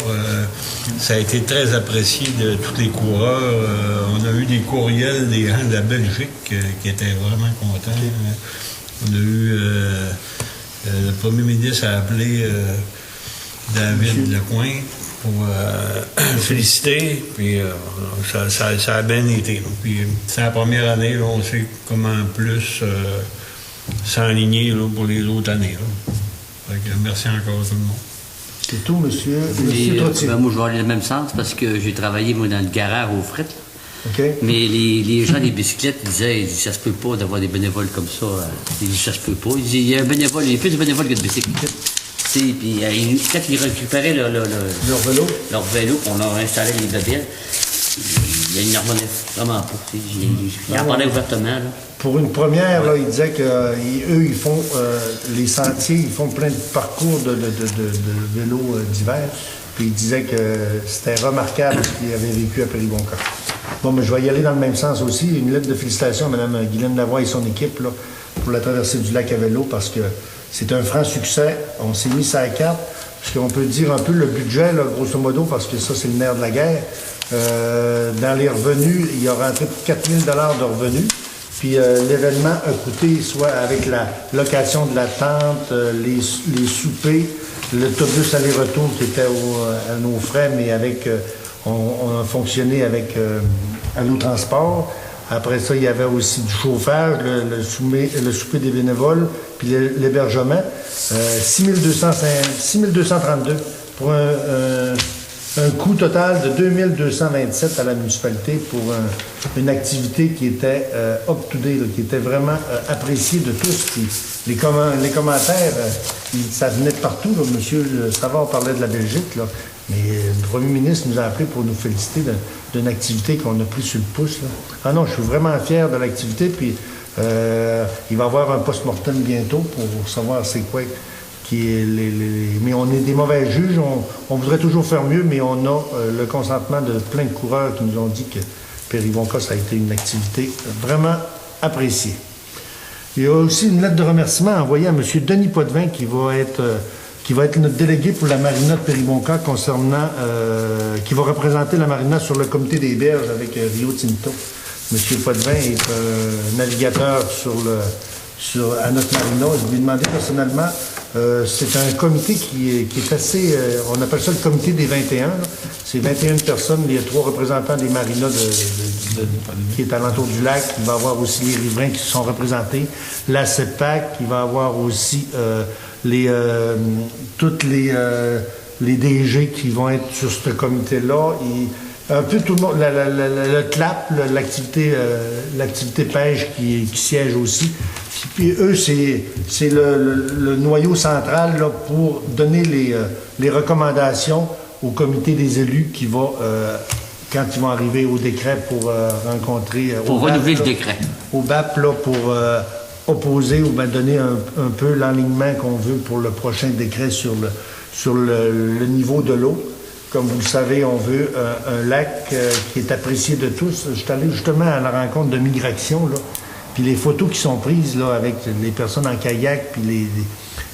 Ça a été très apprécié de tous les coureurs. On a eu des courriels des gens de la Belgique qui étaient vraiment contents. On a eu... le premier ministre a appelé David Lecoing pour féliciter. Puis ça a bien été. Là. Puis c'est la première année, là, on sait comment plus s'enligner là, pour les autres années. Là. Fait que merci encore tout le monde. c'est tout, monsieur. Puis, Monsieur Trottier. moi, je vais aller dans le même sens parce que j'ai travaillé, moi, dans le garage aux frites. OK. Mais les gens des bicyclettes ils disaient ça se peut pas d'avoir des bénévoles comme ça. Ils disent ça se peut pas. Ils disaient, il y a un bénévole, il y a plus de bénévoles que de bicyclettes. Puis quand ils récupéraient leur vélo, on leur installait les babelles, ils n'en revenaient vraiment pas. Ils en parlaient ouvertement. Là. Pour une première, là, ils disaient qu'eux, ils font les sentiers, ils font plein de parcours de vélos d'hiver. Puis ils disaient que c'était remarquable ce qu'ils avaient vécu à Péribonca. Bon, mais je vais y aller dans le même sens aussi. Une lettre de félicitations à Mme Guylaine Lavoie et son équipe là, pour la traversée du lac à vélo parce que c'est un franc succès. On s'est mis ça à carte. Parce qu'on peut dire un peu le budget, là, grosso modo, parce que ça, c'est le nerf de la guerre. Dans les revenus, il y a rentré 4 000 $ de revenus. Puis l'événement a coûté, soit avec la location de la tente, les soupers, l'autobus aller-retour qui était à nos frais, mais avec on a fonctionné avec Allo Transport. Après ça, il y avait aussi du chauffage, le souper des bénévoles, puis l'hébergement. 6 232 pour un coût total de 2 227 à la municipalité pour une activité qui était up-to-date, qui était vraiment appréciée de tous. Puis les commentaires, ça venait de partout. Là. Monsieur Savard parlait de la Belgique, là. Mais le premier ministre nous a appelé pour nous féliciter d'une activité qu'on a pris sur le pouce. Là. Ah non, je suis vraiment fier de l'activité. Puis il va y avoir un post-mortem bientôt pour savoir c'est quoi qui est mais on est des mauvais juges. On voudrait toujours faire mieux, mais on a le consentement de plein de coureurs qui nous ont dit que Péribonka, ça a été une activité vraiment appréciée. Il y a aussi une lettre de remerciement envoyée à M. Denis Potvin qui va être notre délégué pour la marina de Péribonka concernant, qui va représenter la marina sur le comité des berges avec Rio Tinto. M. Potvin est un navigateur à notre marina. Je lui ai demandé personnellement, c'est un comité qui est assez, on appelle ça le comité des 21. Là. C'est 21 personnes, il y a 3 représentants des marinas qui est alentour du lac. Il va y avoir aussi les riverains qui sont représentés, la CEPAC, il va y avoir aussi toutes les DG qui vont être sur ce comité-là. Un peu tout le monde, le CLAP, l'activité pêche qui siège aussi. Puis eux, c'est le noyau central là, pour donner les recommandations au comité des élus qui va, quand ils vont arriver au décret pour rencontrer... Pour renouveler le décret. Au BAP, là, pour opposer ou bien donner un peu l'enlignement qu'on veut pour le prochain décret sur le niveau de l'eau. Comme vous le savez, on veut un lac qui est apprécié de tous. Je suis allé justement à la rencontre de Migration, là. Puis les photos qui sont prises là, avec les personnes en kayak, puis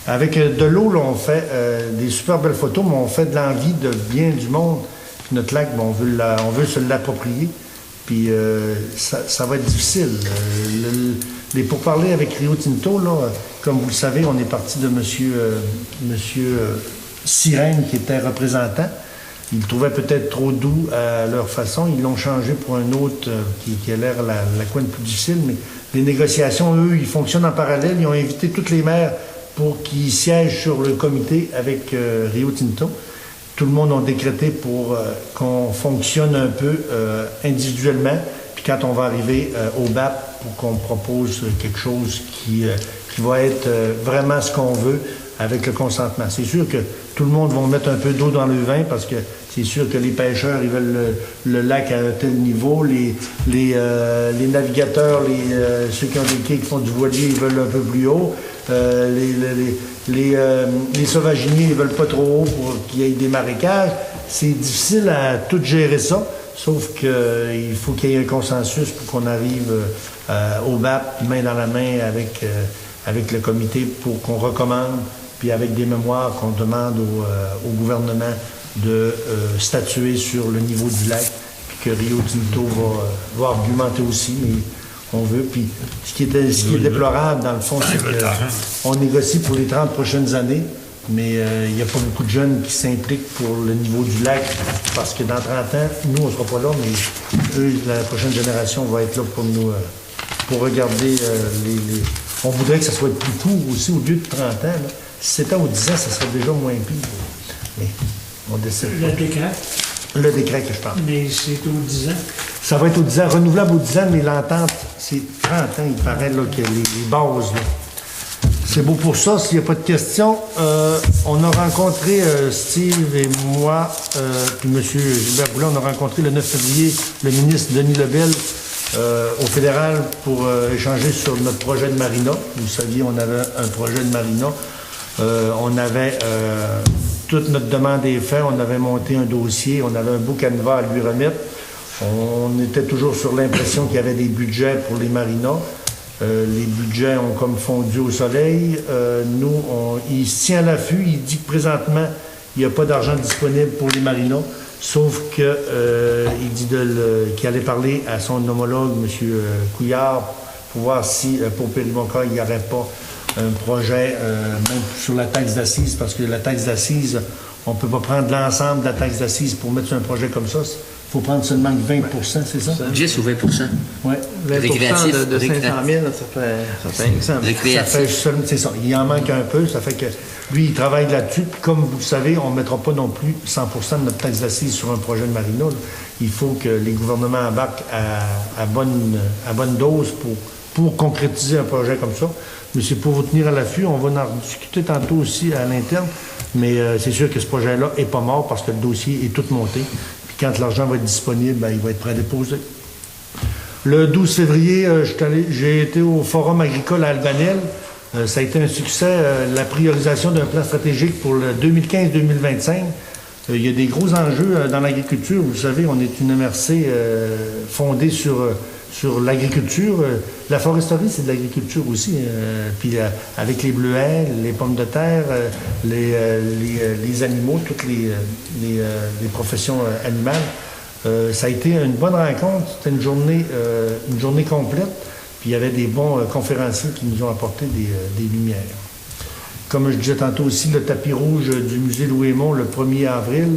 avec de l'eau, là, on fait des super belles photos, mais on fait de l'envie de bien du monde. Puis notre lac, ben, on veut se l'approprier. Puis ça va être difficile. Les pourparlers avec Rio Tinto, là, comme vous le savez, on est parti de monsieur Sirène, qui était représentant. Ils le trouvaient peut-être trop doux à leur façon. Ils l'ont changé pour un autre qui a l'air la coin plus difficile. Mais les négociations, eux, ils fonctionnent en parallèle. Ils ont invité toutes les maires pour qu'ils siègent sur le comité avec Rio Tinto. Tout le monde a décrété pour qu'on fonctionne un peu individuellement. Puis quand on va arriver au BAP, pour qu'on propose quelque chose qui va être vraiment ce qu'on veut avec le consentement. C'est sûr que tout le monde va mettre un peu d'eau dans le vin parce que c'est sûr que les pêcheurs, ils veulent le lac à un tel niveau. Les navigateurs, ceux qui ont des quais qui font du voilier, ils veulent un peu plus haut. Les sauvaginiers, ils veulent pas trop haut pour qu'il y ait des marécages. C'est difficile à tout gérer ça, sauf qu'il faut qu'il y ait un consensus pour qu'on arrive au BAP, main dans la main avec le comité pour qu'on recommande, puis avec des mémoires qu'on demande au gouvernement de statuer sur le niveau du lac, puis que Rio Tinto va argumenter aussi, mais on veut. Puis ce qui est déplorable, dans le fond, c'est qu'on négocie pour les 30 prochaines années, mais il n'y a pas beaucoup de jeunes qui s'impliquent pour le niveau du lac, parce que dans 30 ans, nous, on ne sera pas là, mais eux, la prochaine génération va être là pour nous, pour regarder On voudrait que ça soit plus court aussi, au lieu de 30 ans. Là. Si c'était aux 10 ans, ça serait déjà moins pire. Mais on décide. Le décret? Le décret que je parle. Mais c'est aux 10 ans? Ça va être aux 10 ans, renouvelable aux 10 ans, mais l'entente, c'est 30 ans, il paraît, là, que les bases, là. C'est beau pour ça. S'il n'y a pas de questions, on a rencontré, Steve et moi, puis M. Gilbert Boulay, on a rencontré le 9 février le ministre Denis Lebel au fédéral pour échanger sur notre projet de marina. Vous saviez, on avait un projet de marina. On avait toute notre demande est faite, on avait monté un dossier, on avait un beau canevas à lui remettre. On était toujours sur l'impression qu'il y avait des budgets pour les marinas. Les budgets ont comme fondu au soleil. Il se tient à l'affût. Il dit que présentement, il n'y a pas d'argent disponible pour les marinas, sauf que il dit qu'il allait parler à son homologue, M. Couillard, pour voir si, pour Péribonka, il n'y aurait pas un projet, même sur la taxe d'assises, parce que la taxe d'assises, on ne peut pas prendre l'ensemble de la taxe d'assises pour mettre sur un projet comme ça. Il faut prendre seulement 20 %, c'est ça? 10 ou 20 Oui. 20 de 500 000, ça fait exemple. C'est ça. Il en manque un peu. Ça fait que lui, il travaille là-dessus. Puis comme vous le savez, on ne mettra pas non plus 100 % de notre taxe d'assises sur un projet de marina. Là. Il faut que les gouvernements embarquent à bonne dose pour concrétiser un projet comme ça. Mais c'est pour vous tenir à l'affût. On va en discuter tantôt aussi à l'interne. Mais c'est sûr que ce projet-là n'est pas mort parce que le dossier est tout monté. Quand l'argent va être disponible, il va être prêt à déposer. Le 12 février, j'ai été au Forum agricole à Albanel. Ça a été un succès, la priorisation d'un plan stratégique pour le 2015-2025. Il y a des gros enjeux dans l'agriculture. Vous savez, on est une MRC fondée sur l'agriculture. La foresterie, c'est de l'agriculture aussi. Puis avec les bleuets, les pommes de terre, les animaux, toutes les professions animales. Ça a été une bonne rencontre. C'était une journée complète. Puis il y avait des bons conférenciers qui nous ont apporté des lumières. Comme je disais tantôt aussi, le tapis rouge du musée Louis-Aymon le 1er avril.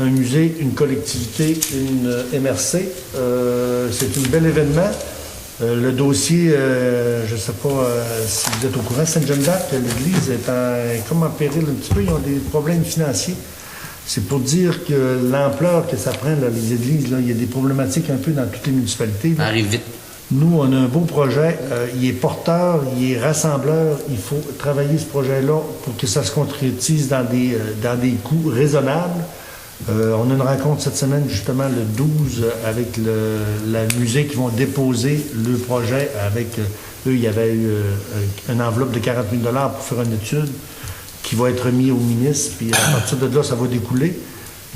Un musée, une collectivité, une MRC. C'est un bel événement. Le dossier, je ne sais pas si vous êtes au courant, Sainte-Geneviève, l'église est comme en péril un petit peu. Ils ont des problèmes financiers. C'est pour dire que l'ampleur que ça prend, là, les églises, là, il y a des problématiques un peu dans toutes les municipalités. Ça arrive vite. Nous, on a un beau projet. Il est porteur, il est rassembleur. Il faut travailler ce projet-là pour que ça se concrétise dans des coûts raisonnables. On a une rencontre cette semaine, justement, le 12, avec le musée qui vont déposer le projet avec... eux, il y avait eu une enveloppe de 40 000 $ pour faire une étude qui va être mis au ministre, puis à partir de là, ça va découler.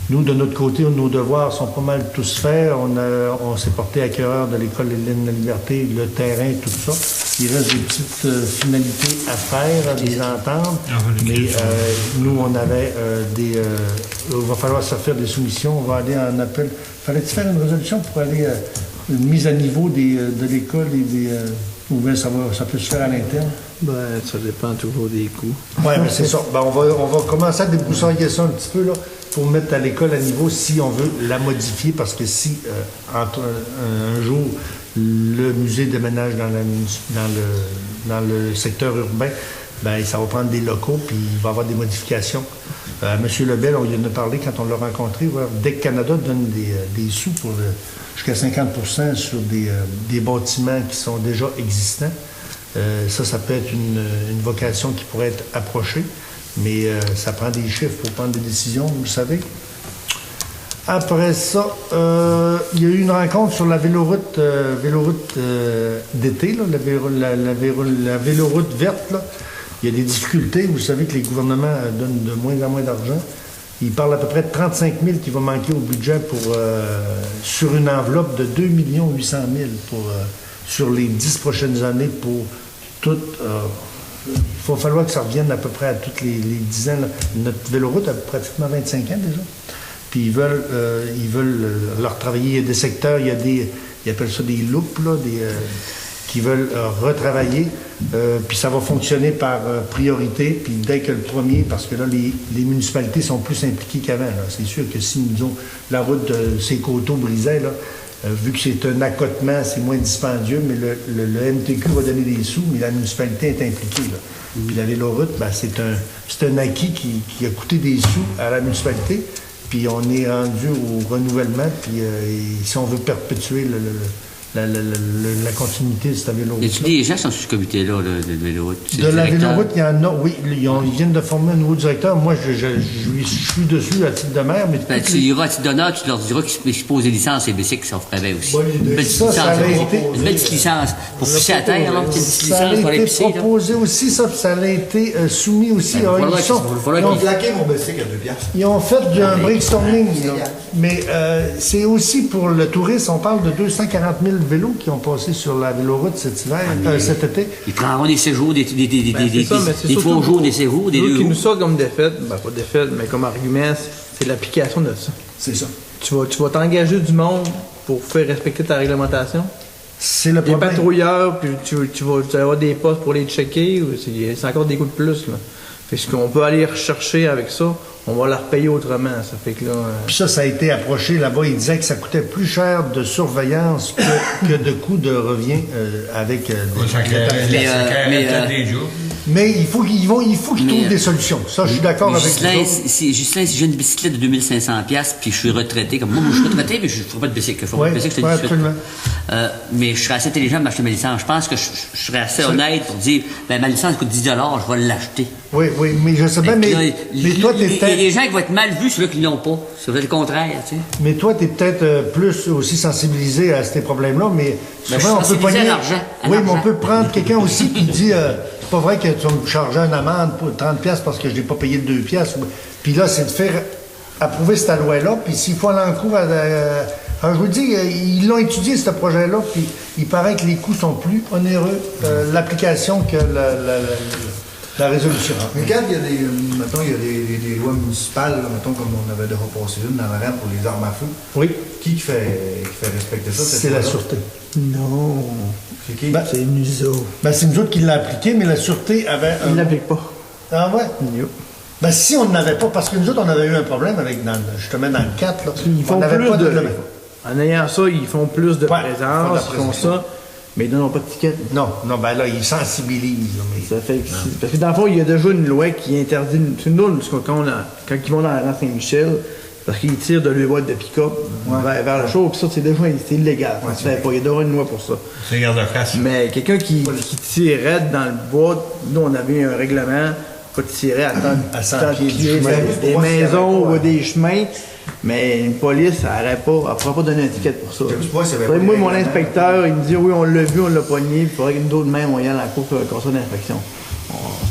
Nous, de notre côté, nos devoirs sont pas mal tous faits. On s'est porté acquéreur de l'école Hélène de la Liberté, le terrain, tout ça. Il reste des petites finalités à faire, des ententes. Mais nous, on avait il va falloir se faire des soumissions. On va aller en appel. Fallait-il faire une résolution pour aller une mise à niveau de l'école et ou bien ça peut se faire à l'interne? Ben, ça dépend toujours des coûts. Oui, mais c'est ça. Ben, on va commencer à débroussailler ça un petit peu là, pour mettre à l'école à niveau si on veut la modifier, parce que si un jour le musée déménage dans le secteur urbain, ben, ça va prendre des locaux, puis il va y avoir des modifications. M. Lebel, on y en a parlé quand on l'a rencontré. DEC Canada donne des sous pour jusqu'à 50% sur des bâtiments qui sont déjà existants. Ça peut être une vocation qui pourrait être approchée, mais ça prend des chiffres pour prendre des décisions, vous le savez. Après ça, il y a eu une rencontre sur la véloroute d'été, là, la véloroute verte. Là. Il y a des difficultés. Vous savez que les gouvernements donnent de moins en moins d'argent. Ils parlent à peu près de 35 000 qui va manquer au budget sur une enveloppe de 2 800 000 sur les 10 prochaines années pour tout. Il va falloir que ça revienne à peu près à toutes les 10 ans. Là. Notre véloroute a pratiquement 25 ans déjà. Puis ils veulent leur travailler. Il y a des secteurs, ils appellent ça des loupes, là, qui veulent retravailler. Puis ça va fonctionner par priorité. Puis dès que le premier, parce que là, les municipalités sont plus impliquées qu'avant. C'est sûr que si nous avons la route de ces coteaux brisés, là, vu que c'est un accotement, c'est moins dispendieux, mais le MTQ va donner des sous, mais la municipalité est impliquée. Là. Puis la véloroute, ben, c'est un acquis qui a coûté des sous à la municipalité. Puis on est rendu au renouvellement. Puis si on veut perpétuer la continuité de cette véloroute. Y a-t-il des gens qui sont sur ce comité-là, de véloroute? De la véloroute, il y en a, oui. Ils viennent de former un nouveau directeur. Moi, je suis dessus à titre de maire. Mais ben, tu iras à titre d'honneur, tu leur diras qu'ils posent des licences et bicycles, ça ferait bien aussi. Une belle petite licence pour pousser à terre, alors, une petite ça a licence pour aller été pisser. proposé aussi, ça, puis ça a été soumis aussi. Ben, Ils ont plaqué mon bicycle à 2 piastres. Ils ont fait un brainstorming. Mais c'est aussi pour le tourisme. On parle de 240 000 vélos qui ont passé sur la véloroute cet été. Ils prendront des séjours, des 3 jours, des séjours, des 2 jours. Ce qui nous jours. sort comme défaite, ben pas défaite, mais comme argument, c'est l'application de ça. C'est ça. Tu vas t'engager du monde pour faire respecter ta réglementation. C'est le Des problème. patrouilleurs, puis tu vas avoir des postes pour les checker, c'est encore des coûts de plus. Là. Fait que ce qu'on peut aller rechercher avec ça, on va la repayer autrement. Ça fait que là. Puis ça a été approché là-bas. Il disait que ça coûtait plus cher de surveillance que de coûts de revient avec. Mais il faut qu'ils trouvent des solutions. Ça, je suis d'accord avec vous. Justin, si j'ai une bicyclette de 2500$, puis je suis retraité, comme moi, je suis retraité, mais je ne ferai pas de bicycle. Absolument. Mais je serais assez intelligent pour m'acheter ma licence. Je pense que je serais assez honnête pour dire, ben, ma licence coûte 10$, je vais l'acheter. Oui, mais je sais bien, mais toi, t'es peut-être... Il y a des gens qui vont être mal vus, ceux-là qui ne l'ont pas. Ça veut dire le contraire, tu sais. Mais toi, t'es peut-être plus aussi sensibilisé à ces problèmes-là, mais souvent, on peut pogner... Oui, mais on peut prendre quelqu'un aussi qui dit... c'est pas vrai que tu vas me charger une amende pour 30$ parce que je n'ai pas payé le 2$. Puis là, c'est de faire approuver cette loi-là, puis s'il faut aller en cours alors, je vous dis, ils l'ont étudié, ce projet-là, puis il paraît que les coûts sont plus onéreux, l'application que la résolution. Mais regarde, il y a des lois municipales, là, mettons, comme on avait déjà passé une dans l'arène pour les armes à feu. Oui. Qui fait respecter ça? C'est la Sûreté. Non. C'est qui? C'est nous autres. C'est nous autres qui l'a appliqué, mais la Sûreté avait... Ils ne l'appliquent pas. Ah ouais? Non. Si on n'avait pas, parce que nous autres, on avait eu un problème avec, justement, dans le 4, là. Ils font on n'avait plus pas de... de... En ayant ça, ils font plus de Ouais, présence, ils font ça, mais ils donnent pas de ticket. Non, là, ils sensibilisent. Là, mais... Ça fait que parce que dans le fond, il y a déjà une loi qui interdit... C'est nous, quand ils vont dans la rang Saint-Michel, parce qu'ils tirent de leur boîte de pick-up vers le show, puis ça, c'est déjà c'est illégal. Ça se fait pas. Il y a déjà une loi pour ça. C'est garde-face. Mais quelqu'un qui tirait dans le bois, nous, on avait un règlement, pas de tirer à 100 pieds des maisons ou des chemins. Mais une police, elle ne pourra pas donner un ticket pour ça. Moi, mon inspecteur, il me dit oui, on l'a vu, on l'a pogné, il faudrait que nous d'autres même, on y aille à la cour pour un conseil d'inspection.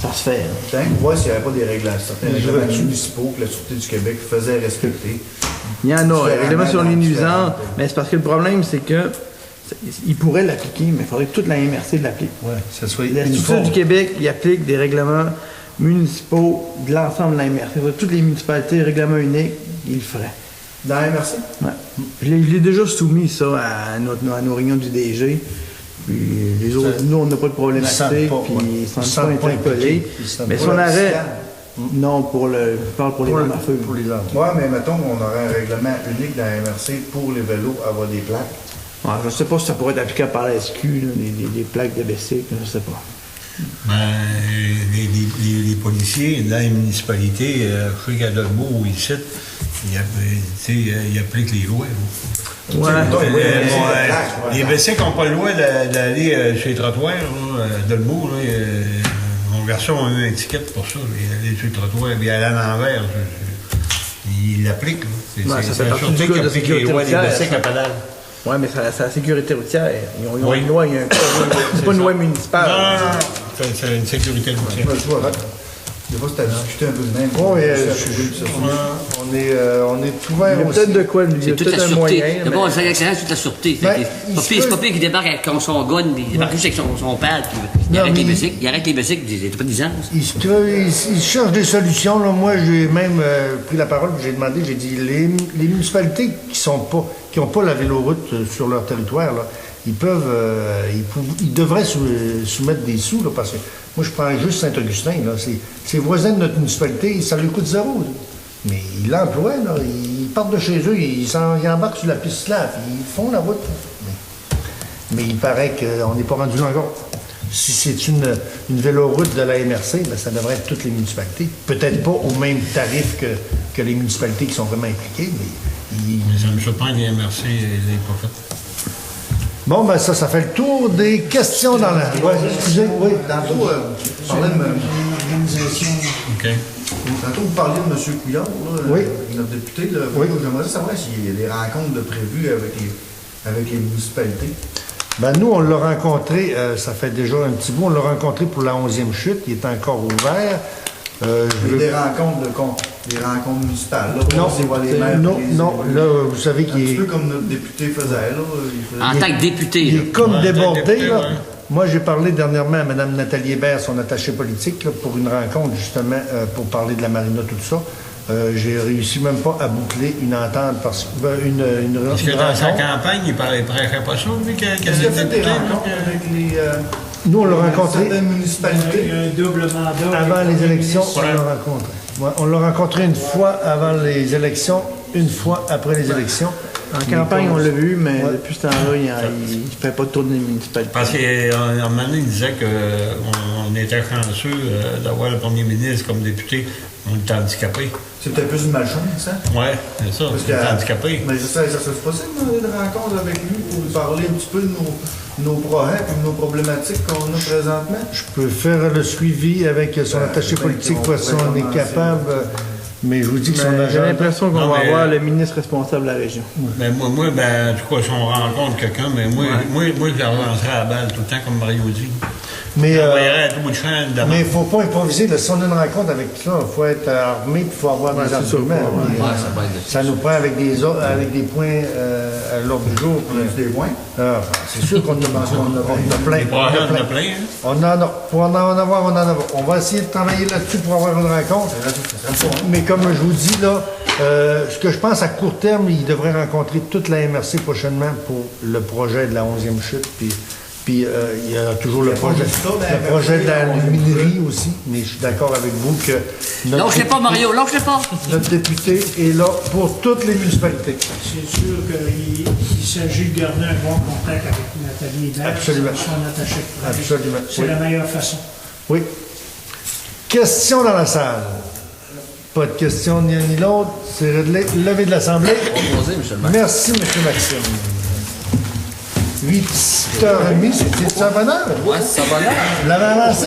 Ça se fait. C'est un voir s'il n'y avait pas des règles, certains règlements municipaux que la Sûreté du Québec faisait respecter. Il y en a, un règlement sur les nuisances, mais c'est parce que le problème, c'est que il pourrait l'appliquer, mais il faudrait que toute la MRC l'applique. Oui, ça soit La Sûreté du Québec, il applique des règlements municipaux de l'ensemble de la MRC. Toutes les municipalités, règlement unique, il le ferait. Dans la MRC? Ouais. Je l'ai déjà soumis, ça, à nos réunions du DG. Puis les autres, nous, on n'a pas de problématique, puis ils ne sont pas interpellés. Mais si on arrête... Non, je parle pour les armes à feu. Pour les armes. Oui, mais mettons qu'on aurait un règlement unique dans la MRC pour les vélos avoir des plaques. Ouais, je ne sais pas si ça pourrait être applicable par la SQ, là, des plaques de bicycle, je ne sais pas. Les policiers dans les municipalités, je sais qu'à Dolbeau, ici, ils appliquent les lois. Les bicycles n'ont pas le droit d'aller sur les trottoirs. Dolbeau, mon garçon a eu un ticket pour ça. Il allait sur le trottoir et aller à l'envers. Il l'applique. C'est la Sûreté qui applique les lois des bicycles à pédale. Oui, mais c'est la sécurité routière. Ils ont une loi, c'est pas une loi municipale. Non, c'est une sécurité routière. Des fois, c'est à discuter un peu de même. On est ouvert Il y a aussi. peut-être de quoi, C'est toute la peut-être un sûreté. moyen. D'abord, c'est l'excellence, toute la sûreté. C'est pas pire qu'il débarque avec son gun, puis il débarque juste avec son pad, puis il arrête les bicycles. Il arrête les bicycles, il n'y a pas de nuisance. Ils cherchent des solutions. Là. Moi, j'ai même pris la parole, j'ai demandé, j'ai dit, les municipalités qui n'ont pas la véloroute sur leur territoire, là, ils devraient soumettre des sous, là, parce que moi, je prends juste Saint-Augustin, là, c'est voisin de notre municipalité, ça lui coûte zéro. Là. Mais ils l'emploient, là, ils partent de chez eux, ils embarquent sur la piste là, puis ils font la route. Mais il paraît qu'on n'est pas rendu là encore. Si c'est une véloroute de la MRC, ben, ça devrait être toutes les municipalités. Peut-être pas au même tarif que les municipalités qui sont vraiment impliquées, mais... Mais ça me surprend que les MRC l'aient pas fait. Bon, ben ça fait le tour des questions dans la... Oui, excusez, oui. Tantôt, je parlais de l'organisation. OK. Tantôt, vous parliez de M. Couillard, là, oui. Notre député. Là, oui. J'aimerais savoir s'il y a des rencontres de prévues avec les municipalités. Ben nous, on l'a rencontré, ça fait déjà un petit bout, on l'a rencontré pour la 11e chute, il est encore ouvert. Des rencontres municipales, là, non, c'est les maires, non, là, vous savez qu'il est... Un petit peu comme notre député faisait, là. En tant que député, il là. est comme débordé, là. Ouais. Moi, j'ai parlé dernièrement à Mme Nathalie Hébert, son attachée politique, là, pour une rencontre, justement, pour parler de la marina, tout ça. J'ai réussi même pas à boucler une entente parce que Parce que dans sa campagne, il ne prêchait pas ça, lui, qu'elle Est-ce qu'il y a fait des rencontres avec les... Nous, on l'a rencontré certaines municipalités. Il y a un double mandat. avant les élections, on l'a rencontré. Ouais, on l'a rencontré une fois avant les élections, une fois après les élections. En campagne, on l'a vu, mais depuis ce temps-là, il ne fait pas de tour des municipalités. Parce qu'à un moment donné, il disait qu'on était chanceux d'avoir le premier ministre comme député. On était handicapés. C'est peut-être plus une malchance, ça? Oui, c'est ça, on était handicapés. Mais ça serait possible de rencontre avec lui pour lui parler un petit peu de nos projets et de nos problématiques qu'on a présentement? Je peux faire le suivi avec son attaché politique, voir si on est capable. Mais je vous dis que son J'ai agent... l'impression qu'on va avoir le ministre responsable de la région. Ben, moi, en tout cas, si on rencontre quelqu'un, mais moi, je la relancerai à la balle tout le temps, comme Mario dit. Mais On envoyerait à tout bout de champ une demande. il ne faut pas improviser. Là, si on a une rencontre avec ça, il faut être armé et il faut avoir des c'est arguments. sûr. Puis, Ouais, ça va être- ça nous prend avec des points à l'ordre du jour. Des points. Ah, c'est sûr qu'on en a plein. Les projets, on en a plein. Hein? Pour en avoir, on en a. On va essayer de travailler là-dessus pour avoir une rencontre. Mais comme je vous dis, là, ce que je pense à court terme, il devrait rencontrer toute la MRC prochainement pour le projet de la 11e chute. Puis il y a toujours le projet de la minerie aussi. Mais je suis d'accord avec vous que Lâchez pas, Mario, lâchez pas! notre député est là pour toutes les municipalités. C'est sûr qu'il s'agit de garder un bon contact avec Nathalie Hébert. Absolument. Son attaché de presse. Absolument. C'est Oui. la meilleure façon. Oui. Question dans la salle. Pas de questions ni l'un ni l'autre. C'est levé de l'Assemblée. Proposé, M. le maire. Merci, M. Maxime. 8h30, c'est un bonheur. Ouais, ça va là. Vous l'avez avancé.